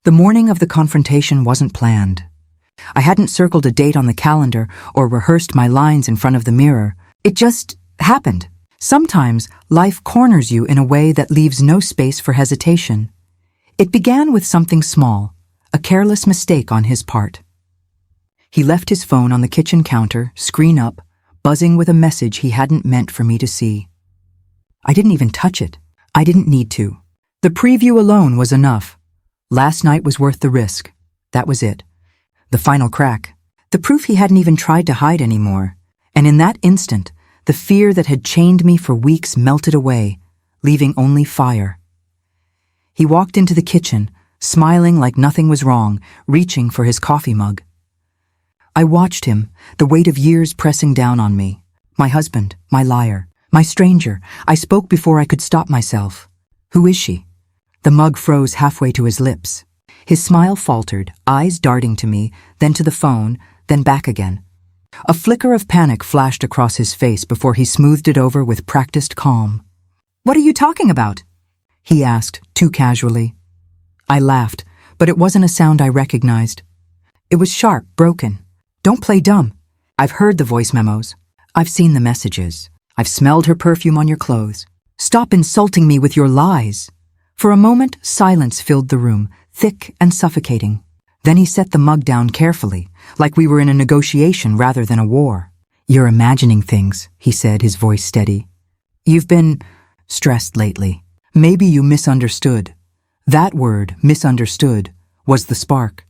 The morning of the confrontation wasn't planned. I hadn't circled a date on the calendar or rehearsed my lines in front of the mirror. It just happened. Sometimes life corners you in a way that leaves no space for hesitation. It began with something small, a careless mistake on his part. He left his phone on the kitchen counter, screen up, buzzing with a message he hadn't meant for me to see. I didn't even touch it. I didn't need to. The preview alone was enough. Last night was worth the risk. That was it. The final crack. The proof he hadn't even tried to hide anymore. And in that instant, the fear that had chained me for weeks melted away, leaving only fire. He walked into the kitchen, smiling like nothing was wrong, reaching for his coffee mug. I watched him, the weight of years pressing down on me. My husband, my liar, my stranger. I spoke before I could stop myself. Who is she? The mug froze halfway to his lips. His smile faltered, eyes darting to me, then to the phone, then back again. A flicker of panic flashed across his face before he smoothed it over with practiced calm. "What are you talking about?" he asked, too casually. I laughed, but it wasn't a sound I recognized. It was sharp, broken. "Don't play dumb. I've heard the voice memos. I've seen the messages. I've smelled her perfume on your clothes. Stop insulting me with your lies." For a moment, silence filled the room, thick and suffocating. Then he set the mug down carefully, like we were in a negotiation rather than a war. "You're imagining things," he said, his voice steady. "You've been stressed lately. Maybe you misunderstood." That word, misunderstood, was the spark.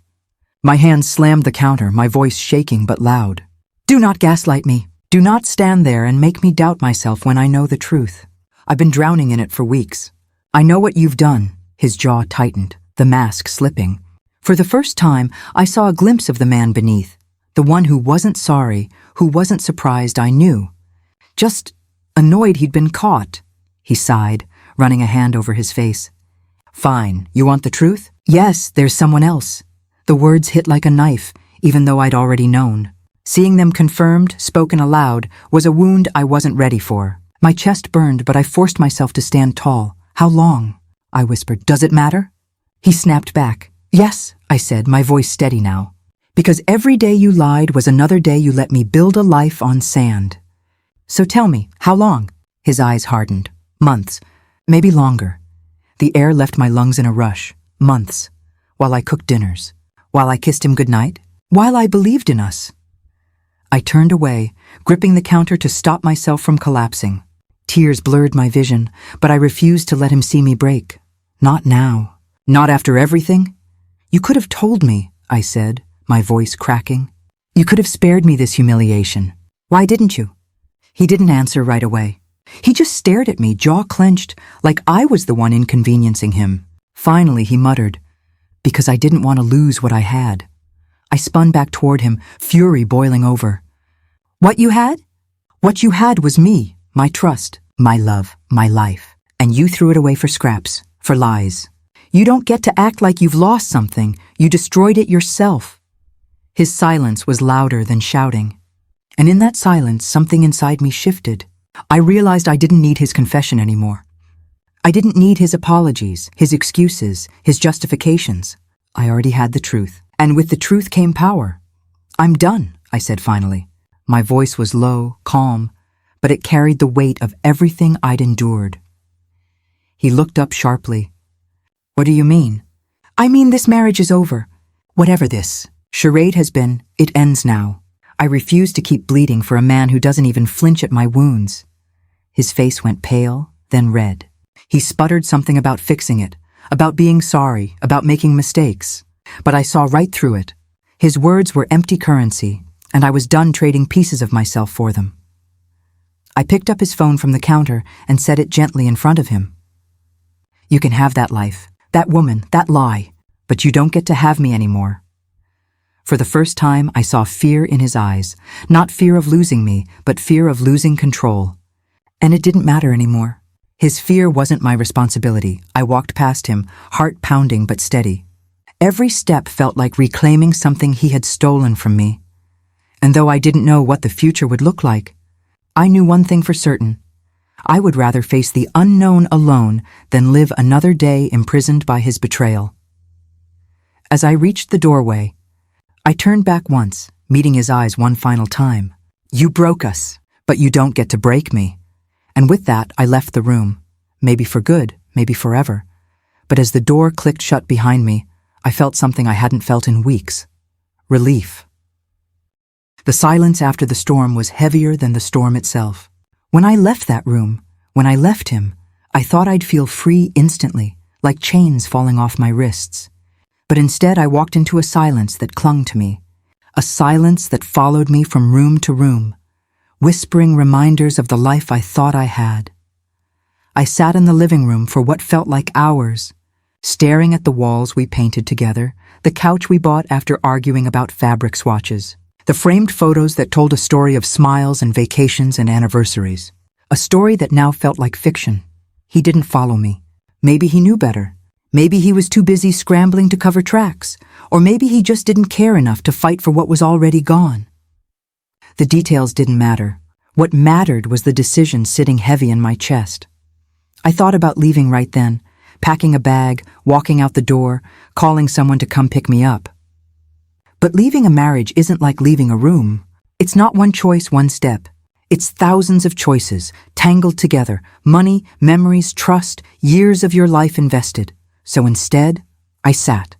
My hand slammed the counter, my voice shaking but loud. "Do not gaslight me. Do not stand there and make me doubt myself when I know the truth. I've been drowning in it for weeks. I know what you've done." His jaw tightened, the mask slipping. For the first time, I saw a glimpse of the man beneath, the one who wasn't sorry, who wasn't surprised I knew. Just annoyed he'd been caught. He sighed, running a hand over his face. "Fine, you want the truth?" "Yes, there's someone else." The words hit like a knife, even though I'd already known. Seeing them confirmed, spoken aloud, was a wound I wasn't ready for. My chest burned, but I forced myself to stand tall. "How long?" I whispered. "Does it matter?" He snapped back. "Yes," I said, my voice steady now. "Because every day you lied was another day you let me build a life on sand. So tell me, how long?" His eyes hardened. "Months. Maybe longer." The air left my lungs in a rush. Months. While I cooked dinners. While I kissed him goodnight. While I believed in us. I turned away, gripping the counter to stop myself from collapsing. Tears blurred my vision, but I refused to let him see me break. Not now. Not after everything. "You could have told me," I said, my voice cracking. "You could have spared me this humiliation. Why didn't you?" He didn't answer right away. He just stared at me, jaw clenched, like I was the one inconveniencing him. Finally, he muttered, "Because I didn't want to lose what I had." I spun back toward him, fury boiling over. "What you had? What you had was me, my trust, my love, my life. And you threw it away for scraps, for lies. You don't get to act like you've lost something. You destroyed it yourself." His silence was louder than shouting. And in that silence, something inside me shifted. I realized I didn't need his confession anymore. I didn't need his apologies, his excuses, his justifications. I already had the truth. And with the truth came power. "I'm done," I said finally. My voice was low, calm, but it carried the weight of everything I'd endured. He looked up sharply. "What do you mean?" "I mean this marriage is over. Whatever this charade has been, it ends now. I refuse to keep bleeding for a man who doesn't even flinch at my wounds." His face went pale, then red. He sputtered something about fixing it, about being sorry, about making mistakes. But I saw right through it. His words were empty currency, and I was done trading pieces of myself for them. I picked up his phone from the counter and set it gently in front of him. "You can have that life, that woman, that lie, but you don't get to have me anymore." For the first time, I saw fear in his eyes, not fear of losing me, but fear of losing control. And it didn't matter anymore. His fear wasn't my responsibility. I walked past him, heart pounding but steady. Every step felt like reclaiming something he had stolen from me. And though I didn't know what the future would look like, I knew one thing for certain. I would rather face the unknown alone than live another day imprisoned by his betrayal. As I reached the doorway, I turned back once, meeting his eyes one final time. "You broke us, but you don't get to break me." And with that, I left the room. Maybe for good, maybe forever. But as the door clicked shut behind me, I felt something I hadn't felt in weeks. Relief. The silence after the storm was heavier than the storm itself. When I left that room, when I left him, I thought I'd feel free instantly, like chains falling off my wrists. But instead I walked into a silence that clung to me, a silence that followed me from room to room, whispering reminders of the life I thought I had. I sat in the living room for what felt like hours, staring at the walls we painted together, the couch we bought after arguing about fabric swatches, the framed photos that told a story of smiles and vacations and anniversaries. A story that now felt like fiction. He didn't follow me. Maybe he knew better. Maybe he was too busy scrambling to cover tracks. Or maybe he just didn't care enough to fight for what was already gone. The details didn't matter. What mattered was the decision sitting heavy in my chest. I thought about leaving right then, packing a bag, walking out the door, calling someone to come pick me up. But leaving a marriage isn't like leaving a room. It's not one choice, one step. It's thousands of choices, tangled together, money, memories, trust, years of your life invested. So instead, I sat.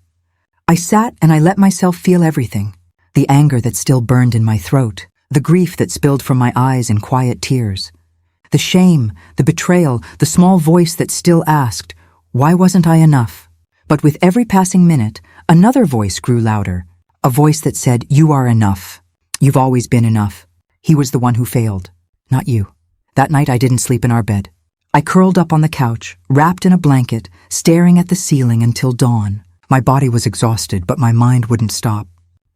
I sat and I let myself feel everything. The anger that still burned in my throat, the grief that spilled from my eyes in quiet tears, the shame, the betrayal, the small voice that still asked, why wasn't I enough? But with every passing minute, another voice grew louder, a voice that said, you are enough. You've always been enough. He was the one who failed, not you. That night I didn't sleep in our bed. I curled up on the couch, wrapped in a blanket, staring at the ceiling until dawn. My body was exhausted, but my mind wouldn't stop.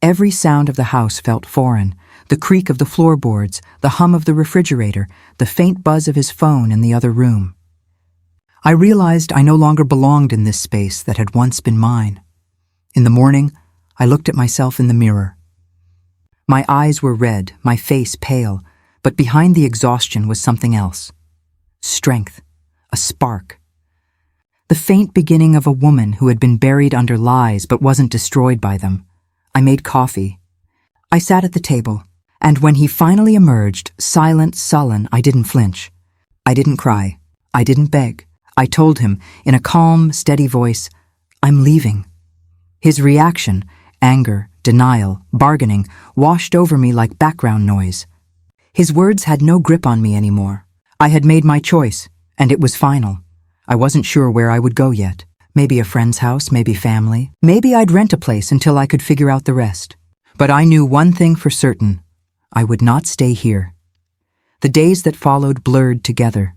Every sound of the house felt foreign, the creak of the floorboards, the hum of the refrigerator, the faint buzz of his phone in the other room. I realized I no longer belonged in this space that had once been mine. In the morning, I looked at myself in the mirror. My eyes were red, my face pale, but behind the exhaustion was something else. Strength, a spark. The faint beginning of a woman who had been buried under lies but wasn't destroyed by them. I made coffee. I sat at the table, and when he finally emerged, silent, sullen, I didn't flinch. I didn't cry. I didn't beg. I told him, in a calm, steady voice, I'm leaving. His reaction, anger, denial, bargaining, washed over me like background noise. His words had no grip on me anymore. I had made my choice, and it was final. I wasn't sure where I would go yet. Maybe a friend's house, maybe family. Maybe I'd rent a place until I could figure out the rest. But I knew one thing for certain. I would not stay here. The days that followed blurred together.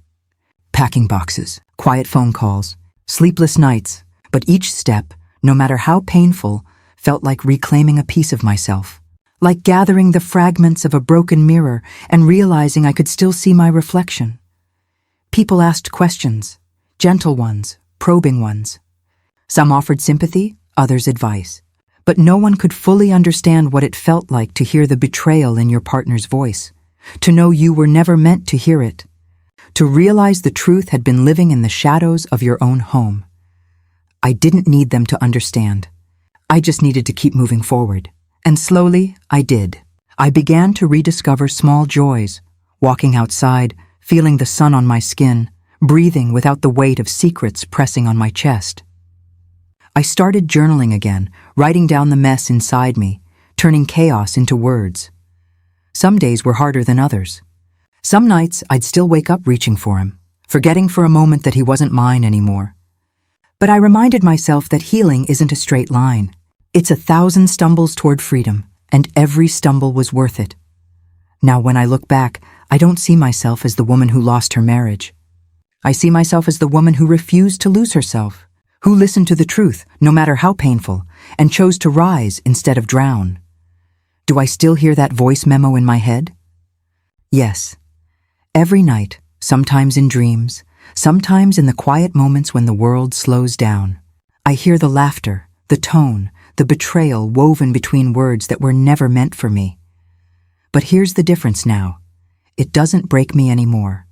Packing boxes, quiet phone calls, sleepless nights, but each step, no matter how painful, felt like reclaiming a piece of myself, like gathering the fragments of a broken mirror and realizing I could still see my reflection. People asked questions, gentle ones, probing ones. Some offered sympathy, others advice. But no one could fully understand what it felt like to hear the betrayal in your partner's voice, to know you were never meant to hear it, to realize the truth had been living in the shadows of your own home. I didn't need them to understand. I just needed to keep moving forward. And slowly, I did. I began to rediscover small joys, walking outside, feeling the sun on my skin, breathing without the weight of secrets pressing on my chest. I started journaling again, writing down the mess inside me, turning chaos into words. Some days were harder than others. Some nights I'd still wake up reaching for him, forgetting for a moment that he wasn't mine anymore. But I reminded myself that healing isn't a straight line. It's 1,000 stumbles toward freedom, and every stumble was worth it. Now when I look back, I don't see myself as the woman who lost her marriage. I see myself as the woman who refused to lose herself, who listened to the truth, no matter how painful, and chose to rise instead of drown. Do I still hear that voice memo in my head? Yes. Every night, sometimes in dreams, Sometimes in the quiet moments when the world slows down, I hear the laughter, the tone, the betrayal woven between words that were never meant for me. But here's the difference now. It doesn't break me anymore.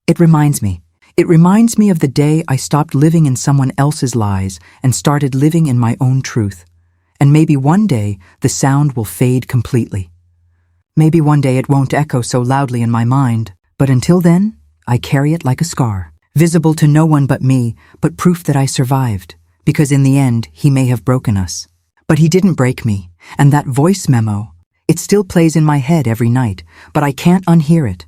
It reminds me. It reminds me of the day I stopped living in someone else's lies and started living in my own truth. And maybe one day the sound will fade completely. Maybe one day it won't echo so loudly in my mind, but until then, I carry it like a scar, visible to no one but me, but proof that I survived, because in the end, he may have broken us. But he didn't break me, and that voice memo, it still plays in my head every night, but I can't unhear it.